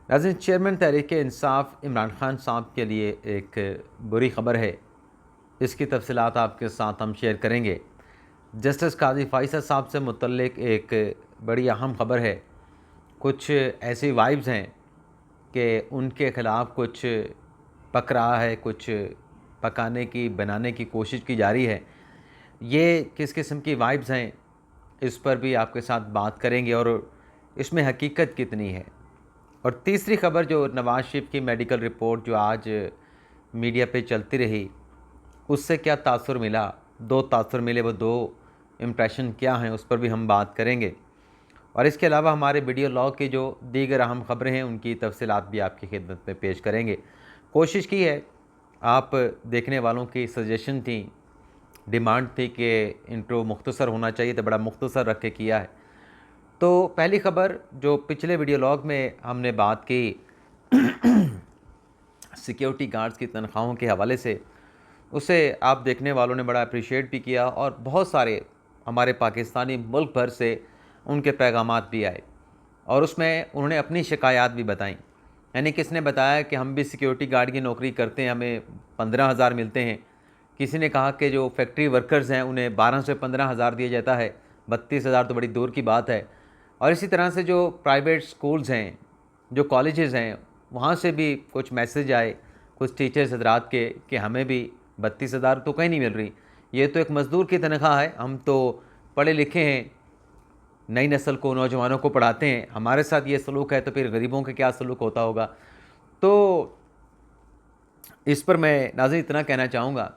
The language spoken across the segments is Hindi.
नाज़रीन, चेयरमैन तहरीक इंसाफ इमरान खान साहब के लिए एक बुरी ख़बर है। इसकी तफसीलात आपके साथ हम शेयर करेंगे। जस्टिस काज़ी फ़ाइज़ साहब से मुतल्लिक एक बड़ी अहम ख़बर है। कुछ ऐसी वाइब्स हैं कि उनके ख़िलाफ़ कुछ पक रहा है, कुछ पकाने की बनाने की कोशिश की जा रही है। ये किस किस्म की वाइब्स हैं, इस पर भी आपके साथ बात करेंगे और इसमें हकीकत कितनी है। और तीसरी ख़बर जो नवाज़ शरीफ की मेडिकल रिपोर्ट जो आज मीडिया पे चलती रही, उससे क्या तासुर मिला, 2 तासुर मिले, वो 2 इम्प्रेशन क्या हैं, उस पर भी हम बात करेंगे। और इसके अलावा हमारे वीडियो लॉग की जो दीगर अहम ख़बरें हैं, उनकी तफसीलात भी आपकी खिदमत में पेश करेंगे। कोशिश की है, आप देखने वालों की सजेशन थी, डिमांड थी कि इंट्रो मुख्तसर होना चाहिए, तो बड़ा मुख्तसर रख के किया है। तो पहली ख़बर जो पिछले वीडियो लॉग में हमने बात की सिक्योरिटी गार्ड्स की तनख्वाहों के हवाले से, उसे आप देखने वालों ने बड़ा अप्रिशिएट भी किया और बहुत सारे हमारे पाकिस्तानी मुल्क भर से उनके पैगामात भी आए और उसमें उन्होंने अपनी शिकायत भी बताई। यानी किसने बताया कि हम भी सिक्योरिटी गार्ड की नौकरी करते हैं, हमें 15,000 मिलते हैं। किसी ने कहा कि जो फैक्ट्री वर्कर्स हैं उन्हें 12 से 15,000 दिया जाता है, 32,000 तो बड़ी दूर की बात है। और इसी तरह से जो प्राइवेट स्कूल्स हैं, जो कॉलेजेस हैं, वहाँ से भी कुछ मैसेज आए कुछ टीचर्स हजरात के कि हमें भी 32,000 तो कहीं नहीं मिल रही, ये तो एक मज़दूर की तनख्वाह है, हम तो पढ़े लिखे हैं, नई नस्ल को, नौजवानों को पढ़ाते हैं, हमारे साथ ये सलूक है तो फिर गरीबों का क्या सलूक होता होगा। तो इस पर मैं नाज़रीन इतना कहना चाहूँगा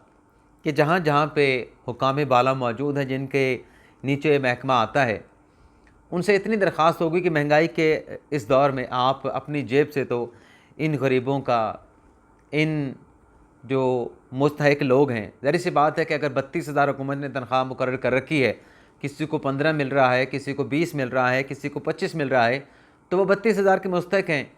कि जहाँ जहाँ पे हुकाम बाला मौजूद हैं, जिनके नीचे महकमा आता है, उनसे इतनी दरख्वास्त होगी कि महंगाई के इस दौर में आप अपनी जेब से तो इन गरीबों का, इन जो मुस्तहिक लोग हैं, ज़ाहिर सी बात है कि अगर 32,000 हुकूमत ने तनख्वाह मुकर्रर कर रखी है, किसी को 15 मिल रहा है, किसी को 20 मिल रहा है, किसी को 25 मिल रहा है, तो वो 32,000 के मुस्तहिक हैं।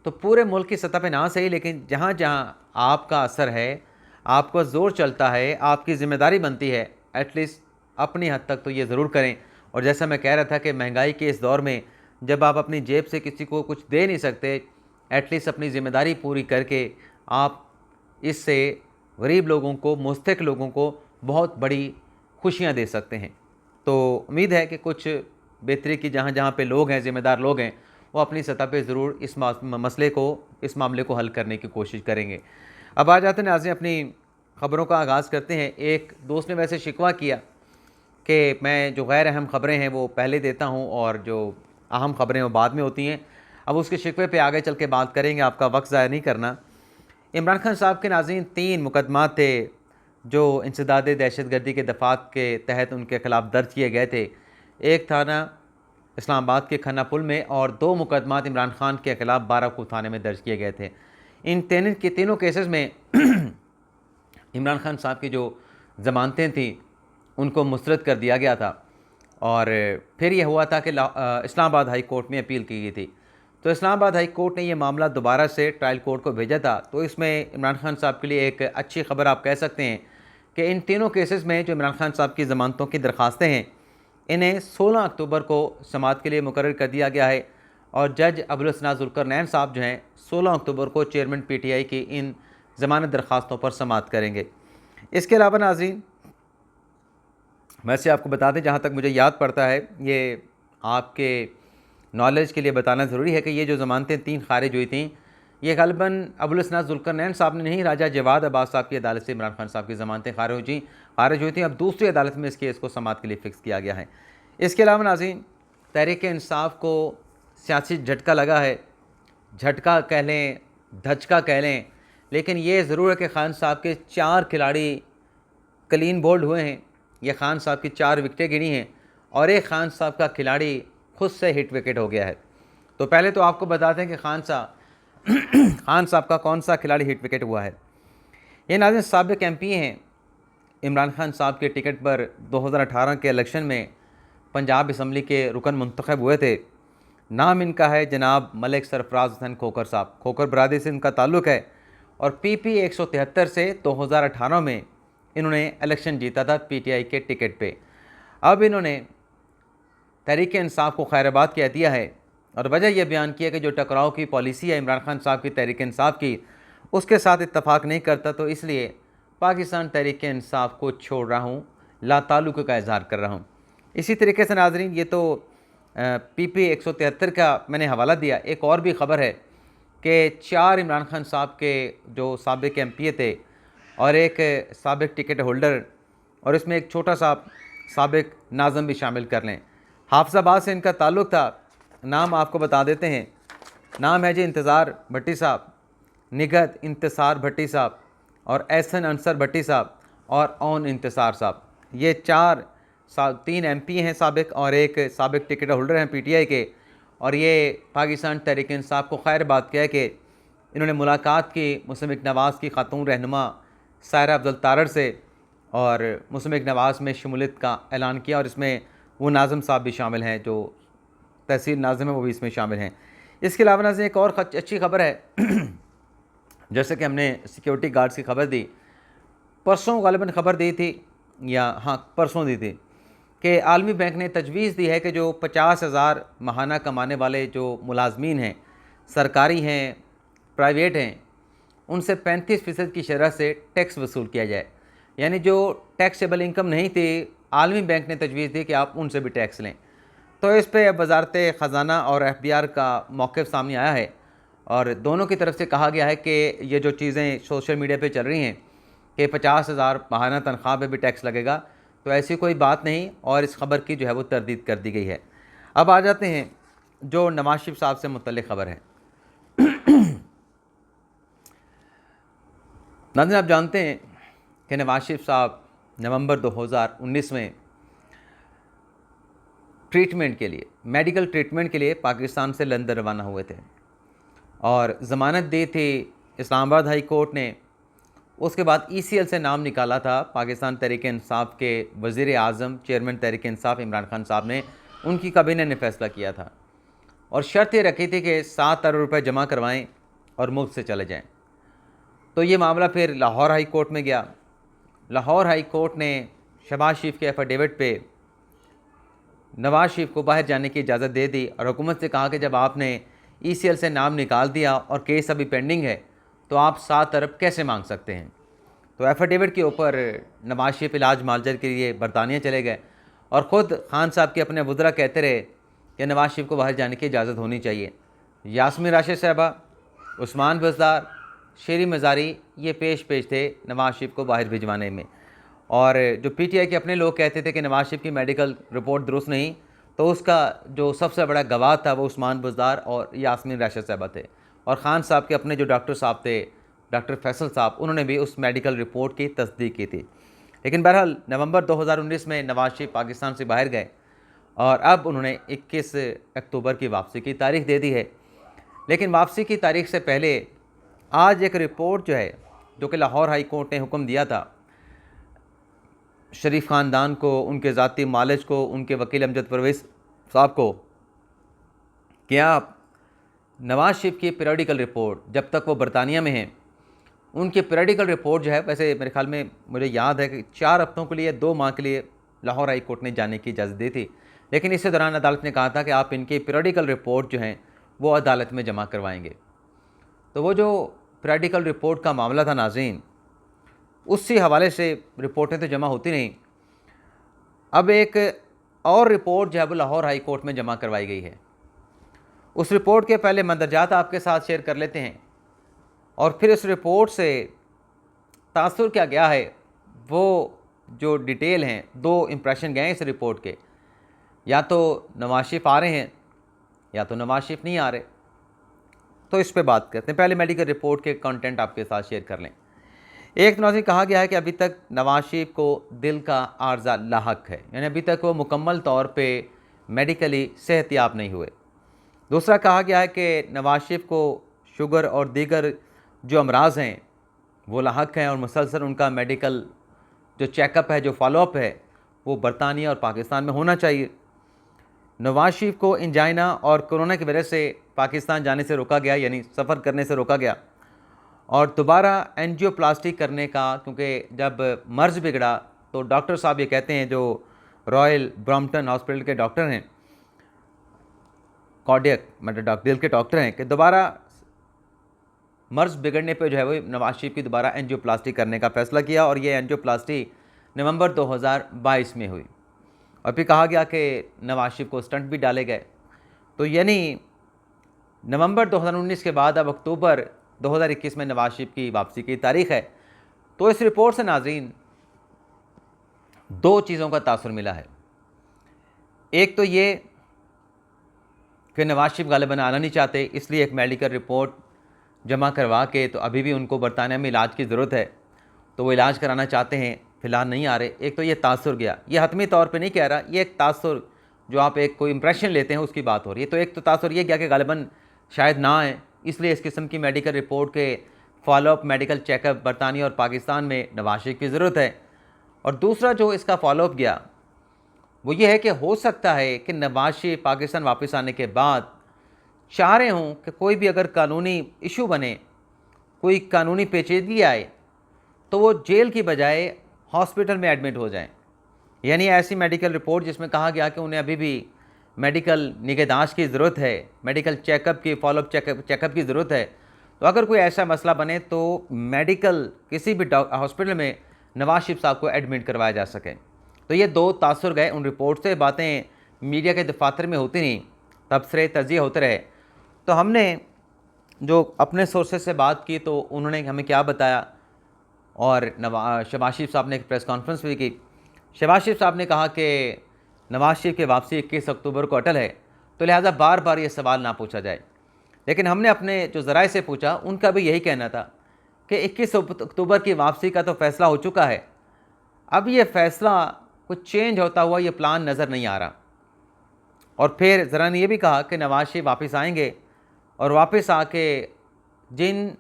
तो पूरे मुल्क की सतह पे ना सही, लेकिन जहाँ जहाँ आपका असर है, आपका ज़ोर चलता है, आपकी ज़िम्मेदारी बनती है, एटलीस्ट अपनी हद तक तो ये ज़रूर करें। और जैसा मैं कह रहा था कि महंगाई के इस दौर में जब आप अपनी जेब से किसी को कुछ दे नहीं सकते, एटलीस्ट अपनी ज़िम्मेदारी पूरी करके आप इससे गरीब लोगों को, मुस्तहिक लोगों को बहुत बड़ी खुशियाँ दे सकते हैं। तो उम्मीद है कि कुछ बेहतरी की जहाँ जहाँ पे लोग हैं, ज़िम्मेदार लोग हैं, वो अपनी सतह पे ज़रूर इस मसले को, इस मामले को हल करने की कोशिश करेंगे। अब आ जाते हैं नाज़रीन, अपनी ख़बरों का आगाज़ करते हैं। एक दोस्त ने वैसे शिकवा किया कि मैं जो गैर अहम ख़बरें हैं वो पहले देता हूँ और जो अहम ख़बरें वो बाद में होती हैं। अब उसके शिकवे पे आगे चल के बात करेंगे, आपका वक्त ज़ाया नहीं करना। इमरान खान साहब के नाज़रीन 3 मुकदमात थे जो इंसदाद दहशतगर्दी के दफ़ात के तहत उनके ख़िलाफ़ दर्ज किए गए थे। एक थाना इस्लामाबाद के खन्ना पुल में और 2 मुकदमात इमरान खान के ख़िलाफ़ बाराकूब थाने में दर्ज किए गए थे। इन तीनों केसेस में इमरान खान साहब की जो ज़मानतें थीं उनको मुस्तरद कर दिया गया था और फिर यह हुआ था कि इस्लामाबाद हाई कोर्ट में अपील की गई थी। तो इस्लामाबाद हाई कोर्ट ने यह मामला दोबारा से ट्रायल कोर्ट को भेजा था। तो इसमें इमरान खान साहब के लिए एक अच्छी खबर आप कह सकते हैं कि इन तीनों केसेस में जो इमरान खान साहब की ज़मानतों की दरख्वास्तें हैं, इन्हें 16 अक्टूबर को समाअत के लिए मुकर्रर कर दिया गया है और जज अबुल हसन ज़ुल्करनैन साहब जो हैं 16 अक्टूबर को चेयरमैन PTI की इन ज़मानत दरख्वास्तों पर समाअत करेंगे। इसके अलावा नाज़रीन, वैसे आपको बता दें, जहाँ तक मुझे याद पड़ता है, ये आपके नॉलेज के लिए बताना ज़रूरी है कि ये जो ज़मानतें 3 खारिज हुई थीं, ये ग़ालिबन अबुल हसन ज़ुल्करनैन साहब ने नहीं, राजा जवाद अब्बास साहब की अदालत से इमरान खान साहब की ज़मानतें खारिज हुई थी। अब दूसरी अदालत में इस केस को समाअत के लिए फ़िक्स किया गया है। इसके अलावा नाज़रीन, तहरीक इंसाफ को सियासी झटका लगा है। झटका कह लें, धचका कह लें, लेकिन ये ज़रूर है कि खान साहब के 4 खिलाड़ी क्लीन बोल्ड हुए हैं। ये खान साहब की 4 विकेटें गिनी हैं और एक खान साहब का खिलाड़ी खुद से हिट विकेट हो गया है। तो पहले तो आपको बताते हैं कि खान साहब का कौन सा खिलाड़ी हिट विकेट हुआ है। ये नाज़रीन साबिक़ MP हैं। इमरान खान साहब के टिकट पर 2018 के इलेक्शन में पंजाब असम्बली के रुकन मुंतखब हुए थे। नाम इनका है जनाब मलिक सरफराज हसन खोखर साहब। खोखर बरादरी से इनका ताल्लुक़ है और PP 173 से 2018 में इन्होंने इलेक्शन जीता था PTI के टिकट पे। अब इन्होंने तहरीक इंसाफ को खैराबाद कह दिया है और वजह यह बयान किया कि जो टकराव की पॉलिसी है इमरान खान साहब की तहरीक इंसाफ की, उसके साथ इत्तफाक नहीं करता, तो इसलिए पाकिस्तान तहरीक इंसाफ को छोड़ रहा हूँ, ला ताल्लुक़ का इजहार कर रहा हूँ। इसी तरीके से नाज़रीन, ये तो PP 173 का मैंने हवाला दिया। एक और भी ख़बर है कि 4 इमरान खान साहब के जो साबिक़ MP थे और एक साबिक़ टिकट होल्डर, और इसमें एक छोटा सा साबिक़ नाज़म भी शामिल कर लें। हाफिज़ाबाद से इनका ताल्लुक़ था। नाम आपको बता देते हैं। नाम है जी इंतज़ार भट्टी साहब, निगत इंतसार भट्टी साहब, और एहसन अंसर भट्टी साहब, और ओन इंतसार साहब। ये 3 MP हैं साबिक़, और एक साबिक़ टिकट होल्डर हैं PTI के। और ये पाकिस्तान तहरीक इंसाफ को खैर बात किया कि इन्होंने मुलाकात की मुस्लिम लीग नवाज़ की खातून रहनुमा सायरा अफजल तारड़ से, और मुस्लिम लीग नवाज़ में शमूलियत का ऐलान किया, और इसमें वो नाज़म साहब भी शामिल हैं, जो तहसील नाज़िम है, वो भी इसमें शामिल हैं। इसके अलावा नाज़रीन एक और अच्छी खबर है जैसे कि हमने सिक्योरिटी गार्ड्स की खबर दी, परसों गालिबन खबर दी थी, या हाँ परसों दी थी, कि आलमी बैंक ने तजवीज़ दी है कि जो 50,000 माहाना कमाने वाले जो मुलाजमीन हैं, सरकारी हैं, प्राइवेट हैं, उनसे 35% की शरह से टैक्स वसूल किया जाए। यानी जो टैक्सेबल इनकम नहीं थी, आलमी बैंक ने तजवीज़ दी कि आप उनसे भी टैक्स लें। तो इस पर वजारत ख़जाना और FBR का मौक़िफ़ सामने आया है, और दोनों की तरफ से कहा गया है कि ये जो चीज़ें सोशल मीडिया पे चल रही हैं कि 50,000 माहाना तनख्वाह पे भी टैक्स लगेगा, तो ऐसी कोई बात नहीं, और इस खबर की जो है वो तरदीद कर दी गई है। अब आ जाते हैं जो नवाज शरीफ साहब से मुतल्लिक़ ख़बर है। नाज़रीन, आप जानते हैं कि नवाज शरीफ साहब नवंबर 2019 में ट्रीटमेंट के लिए, मेडिकल ट्रीटमेंट के लिए पाकिस्तान से लंदन रवाना हुए थे, और ज़मानत दी थी इस्लामाबाद हाई कोर्ट ने। उसके बाद ECL से नाम निकाला था पाकिस्तान तहरीक इंसाफ के वज़ीर आज़म, चेयरमैन तहरीक इंसाफ इमरान खान साहब ने, उनकी कैबिनेट ने फ़ैसला किया था, और शर्त ये रखी थी कि 7 अरब रुपये जमा करवाएं और मुल्क से चले जाएं। तो ये मामला फिर लाहौर हाई कोर्ट में गया। लाहौर हाई कोर्ट ने शहबाज शरीफ के एफिडेविट पे नवाज शरीफ को बाहर जाने की इजाज़त दे दी, और हुकूमत से कहा कि जब आपने ECL से नाम निकाल दिया और केस अभी पेंडिंग है, तो आप 7 अरब कैसे मांग सकते हैं। तो एफिडेविट के ऊपर नवाज शरीफ इलाज मालजर के लिए बरतानिया चले गए, और ख़ुद खान साहब के अपने वज़रा कहते रहे कि नवाज शरीफ को बाहर जाने की इजाज़त होनी चाहिए। यास्मीन राशिद साहबा, उस्मान बुज़दार, शेरी मज़ारी, ये पेश थे नवाज शरीफ को बाहर भिजवाने में। और जो PTI के अपने लोग कहते थे कि नवाज शरीफ की मेडिकल रिपोर्ट दुरुस्त नहीं, तो उसका जो सबसे बड़ा गवाह था वो उस्मान बुज़दार और यास्मीन राशिद साहबा थे। और ख़ान साहब के अपने जो डॉक्टर साहब थे, डॉक्टर फैसल साहब, उन्होंने भी उस मेडिकल रिपोर्ट की तस्दीक की थी। लेकिन बहरहाल नवंबर 2019 में नवाज शरीफ पाकिस्तान से बाहर गए, और अब उन्होंने 21 अक्टूबर की वापसी की तारीख़ दे दी है। लेकिन वापसी की तारीख़ से पहले आज एक रिपोर्ट जो है, जो कि लाहौर हाई कोर्ट ने हुक्म दिया था शरीफ ख़ानदान को, उनके ज़ाती मालिज को, उनके वकील अमजद परवेज़ साहब को, कि आप नवाज शरीफ की पीरियडिकल रिपोर्ट, जब तक वो बरतानिया में हैं, उनकी पीरियडिकल रिपोर्ट जो है, वैसे मेरे ख्याल में मुझे याद है कि 4 हफ्तों के लिए, 2 माह के लिए लाहौर हाई कोर्ट ने जाने की इजाज़त दी थी। लेकिन इसी दौरान अदालत ने कहा था कि आप इनकी पीरियडिकल रिपोर्ट जो हैं वो अदालत में जमा करवाएंगे। तो वो जो पीरियडिकल रिपोर्ट का मामला था नाज़रीन, उसी हवाले से रिपोर्टें तो जमा होती नहीं। अब एक और रिपोर्ट जो है वो लाहौर हाई कोर्ट में जमा करवाई गई है। उस रिपोर्ट के पहले मंदरजात आपके साथ शेयर कर लेते हैं, और फिर इस रिपोर्ट से तासुर क्या गया है, वो जो डिटेल हैं, 2 इम्प्रेशन गए हैं इस रिपोर्ट के, या तो नवाज शरीफ आ रहे हैं या तो नवाज शरीफ नहीं आ रहे। तो इस पे बात करते हैं। पहले मेडिकल रिपोर्ट के कंटेंट आपके साथ शेयर कर लें। एक नाज़रीन, कहा गया है कि अभी तक नवाज शरीफ को दिल का आर्जा लाहक है, यानी अभी तक वो मुकम्मल तौर पे मेडिकली सेहतियाब नहीं हुए। दूसरा, कहा गया है कि नवाज शरीफ को शुगर और दीगर जो अमराज हैं वो लाहक हैं, और मुसलसल उनका मेडिकल जो चेकअप है, जो फॉलोअप है, वो बरतानिया और पाकिस्तान में होना चाहिए। नवाज शरीफ को इंजाइना और कोरोना की वजह से पाकिस्तान जाने से रोका गया, यानी सफ़र करने से रोका गया, और दोबारा एंजियोप्लास्टी करने का, क्योंकि जब मर्ज़ बिगड़ा तो डॉक्टर साहब ये कहते हैं, जो रॉयल ब्रॉम्पटन हॉस्पिटल के डॉक्टर हैं, कार्डियक मतलब दिल के डॉक्टर हैं कि दोबारा मर्ज बिगड़ने पे जो है वो नवाज शरीफ की दोबारा एंजियोप्लास्टी करने का फैसला किया और ये एंजियोप्लास्टी नवंबर 2022 में हुई। और फिर कहा गया कि नवाज शरीफ को स्टंट भी डाले गए। तो यानी नवंबर 2019 के बाद अब अक्टूबर 2021 में नवाज शरीफ की वापसी की तारीख है। तो इस रिपोर्ट से नाज़रीन दो चीज़ों का तासुर मिला है। एक तो ये कि नवाज शरीफ गालिबन आना नहीं चाहते, इसलिए एक मेडिकल रिपोर्ट जमा करवा के तो अभी भी उनको बरतानिया में इलाज की ज़रूरत है तो वो इलाज कराना चाहते हैं, फ़िलहाल नहीं आ रहे। एक तो ये तासुर गया, ये हतमी तौर पे नहीं कह रहा, ये एक तासुर जो आप एक कोई इंप्रेशन लेते हैं उसकी बात हो रही है। तो एक तो तासुर ये गया कि गालिबन शायद ना आए, इसलिए इस किस्म की मेडिकल रिपोर्ट के फॉलोअप मेडिकल चेकअप बरतानिया और पाकिस्तान में नवाज शरीफ की ज़रूरत है। और दूसरा जो इसका फॉलोअप गया वो ये है कि हो सकता है कि नवाज शरीफ पाकिस्तान वापस आने के बाद चाह रहे हों कि कोई भी अगर कानूनी इशू बने, कोई कानूनी पेचीदगी आए तो वो जेल की बजाय हॉस्पिटल में एडमिट हो जाएं। यानी ऐसी मेडिकल रिपोर्ट जिसमें कहा गया कि उन्हें अभी भी मेडिकल निगहदाश्त की ज़रूरत है, मेडिकल चेकअप की फॉलोअप चेकअप की ज़रूरत है। तो अगर कोई ऐसा मसला बने तो मेडिकल किसी भी हॉस्पिटल में नवाज शरीफ साहब को एडमिट करवाया जा सके। तो ये दो तासुर गए उन रिपोर्ट से। बातें मीडिया के दफातर में होती नहीं, तबसरे तजिए होते रहे। तो हमने जो अपने सोर्सेज से बात की तो उन्होंने हमें क्या बताया, और शहबाज शरीफ साहब ने एक प्रेस कॉन्फ्रेंस भी की। शहबाज शरीफ साहब ने कहा कि नवाज शरीफ की वापसी 21 अक्टूबर को अटल है, तो लिहाजा बार बार ये सवाल ना पूछा जाए। लेकिन हमने अपने जो ज़राए से पूछा, उनका भी यही कहना था कि 21 अक्टूबर की वापसी का तो फ़ैसला हो चुका है, अब ये फ़ैसला कुछ चेंज होता हुआ ये प्लान नज़र नहीं आ रहा। और फिर ज़रा ने यह भी कहा कि नवाज शरीफ वापस आएंगे और वापस आके जिन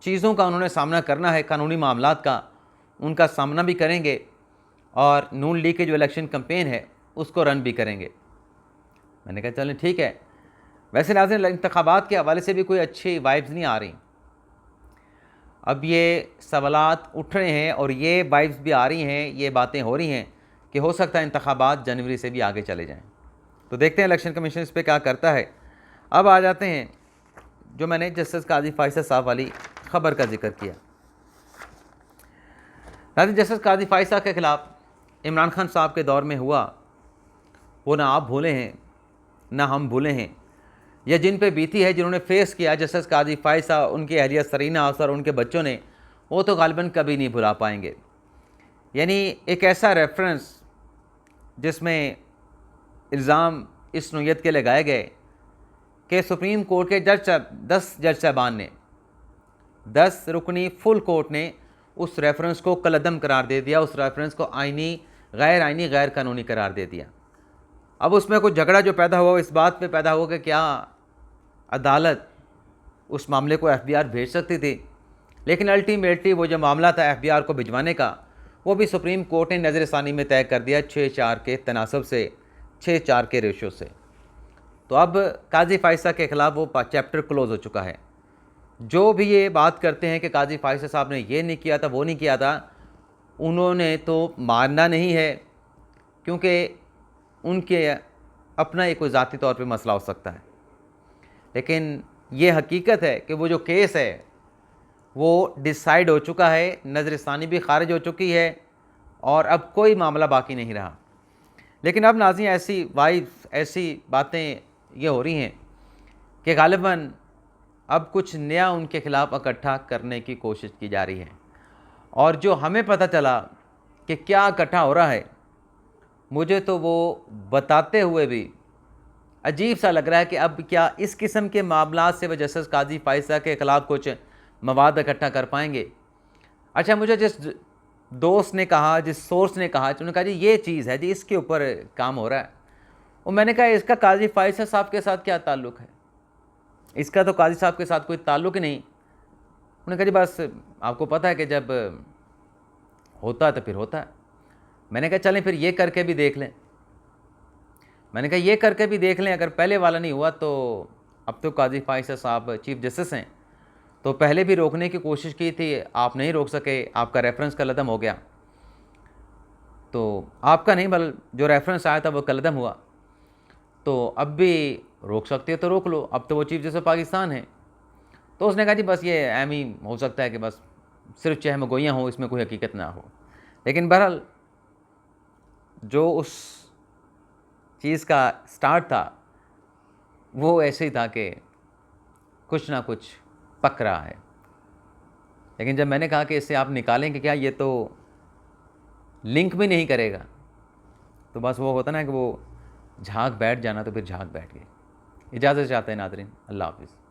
चीज़ों का उन्होंने सामना करना है कानूनी मामलात का, उनका सामना भी करेंगे और नून लीग के जो इलेक्शन कैंपेन है उसको रन भी करेंगे। मैंने कहा चलें ठीक है। वैसे नाज़रीन इंतखाबात के हवाले से भी कोई अच्छी वाइब्स नहीं आ रही। अब ये सवालात उठ रहे हैं और ये वाइब्स भी आ रही हैं, ये बातें हो रही हैं कि हो सकता है इंतखाबात जनवरी से भी आगे चले जाएँ। तो देखते हैं इलेक्शन कमीशन इस पर क्या करता है। अब आ जाते हैं जो मैंने जस्टिस काजी फ़ायज़ साहब वाली ख़बर का जिक्र किया। नाज़रीन जस्टिस काजी फ़ायज़ साहब के ख़िलाफ़ इमरान खान साहब के दौर में हुआ वो ना आप भूले हैं ना हम भूले हैं। यह जिन पे बीती है, जिन्होंने फेस किया जस्टिस काजी फ़ायज़ साहब, उनकी अहलिया सरीना और उनके बच्चों ने, वो तो गालिबन कभी नहीं भुला पाएंगे। यानी एक ऐसा रेफरेंस जिसमें इल्ज़ाम इस नोयत के लगाए गए कि सुप्रीम कोर्ट के 10 जज साहबान ने, 10 रुकनी फुल कोर्ट ने उस रेफरेंस को कलअदम करार दे दिया, उस रेफरेंस को आइनी, गैर कानूनी करार दे दिया। अब उसमें कुछ झगड़ा जो पैदा हुआ इस बात पे पैदा हुआ कि क्या अदालत उस मामले को एफबीआर भेज सकती थी, लेकिन अल्टीमेटली वो जो मामला था एफबीआर को भिजवाने का, वो भी सुप्रीम कोर्ट ने नज़रसानी में तय कर दिया 6-4 के तनासब से, 6-4 के रेशो से। तो अब काजी फ़ायज़ साहब के ख़िलाफ़ वो चैप्टर क्लोज़ हो चुका है। जो भी ये बात करते हैं कि काजी फ़ायज़ साहब ने ये नहीं किया था, वो नहीं किया था, उन्होंने तो मानना नहीं है, क्योंकि उनके अपना एक कोई ज़ाती तौर पे मसला हो सकता है। लेकिन ये हकीकत है कि वो जो केस है वो डिसाइड हो चुका है, नज़रसानी भी खारिज हो चुकी है और अब कोई मामला बाकी नहीं रहा। लेकिन अब नाज़रीन ऐसी वाइब्स, ऐसी बातें ये हो रही हैं कि गालिबन अब कुछ नया उनके ख़िलाफ़ इकट्ठा करने की कोशिश की जा रही है। और जो हमें पता चला कि क्या इकट्ठा हो रहा है, मुझे तो वो बताते हुए भी अजीब सा लग रहा है कि अब क्या इस किस्म के मामलात से वह जस्टिस काजी फ़ायज़ साहब के ख़िलाफ़ कुछ मवाद इकट्ठा कर पाएंगे। अच्छा, मुझे जिस दोस्त ने कहा, जिस सोर्स ने कहा, उन्होंने कहा जी ये चीज़ है जी, इसके ऊपर काम हो रहा है। और मैंने कहा इसका काजी फ़ायज़ साहब के साथ क्या ताल्लुक़ है, इसका तो काजी साहब के साथ कोई ताल्लुक़ ही नहीं। उन्होंने कहा जी बस आपको पता है कि जब होता है तो फिर होता है। मैंने कहा चलें फिर ये करके भी देख लें। मैंने कहा ये करके भी देख लें, अगर पहले वाला नहीं हुआ तो अब तो काजी फ़ायज़ साहब चीफ जस्टिस हैं, तो पहले भी रोकने की कोशिश की थी, आप नहीं रोक सके, आपका रेफरेंस कलअदम हो गया। तो आपका नहीं, बल जो रेफरेंस आया था वो कलअदम हुआ, तो अब भी रोक सकती है तो रोक लो, अब तो वो चीफ जस्टिस पाकिस्तान है। तो उसने कहा जी बस ये एम ही हो सकता है कि बस सिर्फ चहम गोइयाँ हो, इसमें कोई हकीकत ना हो। लेकिन बहरहाल जो उस चीज़ का स्टार्ट था वो ऐसे ही था कि कुछ ना कुछ पक रहा है। लेकिन जब मैंने कहा कि इससे आप निकालेंगे क्या, ये तो लिंक भी नहीं करेगा, तो बस वो होता ना कि वो झाग बैठ जाना, तो फिर झाग बैठ गई। इजाज़त चाहते हैं नाज़रीन, अल्लाह हाफ़िज़।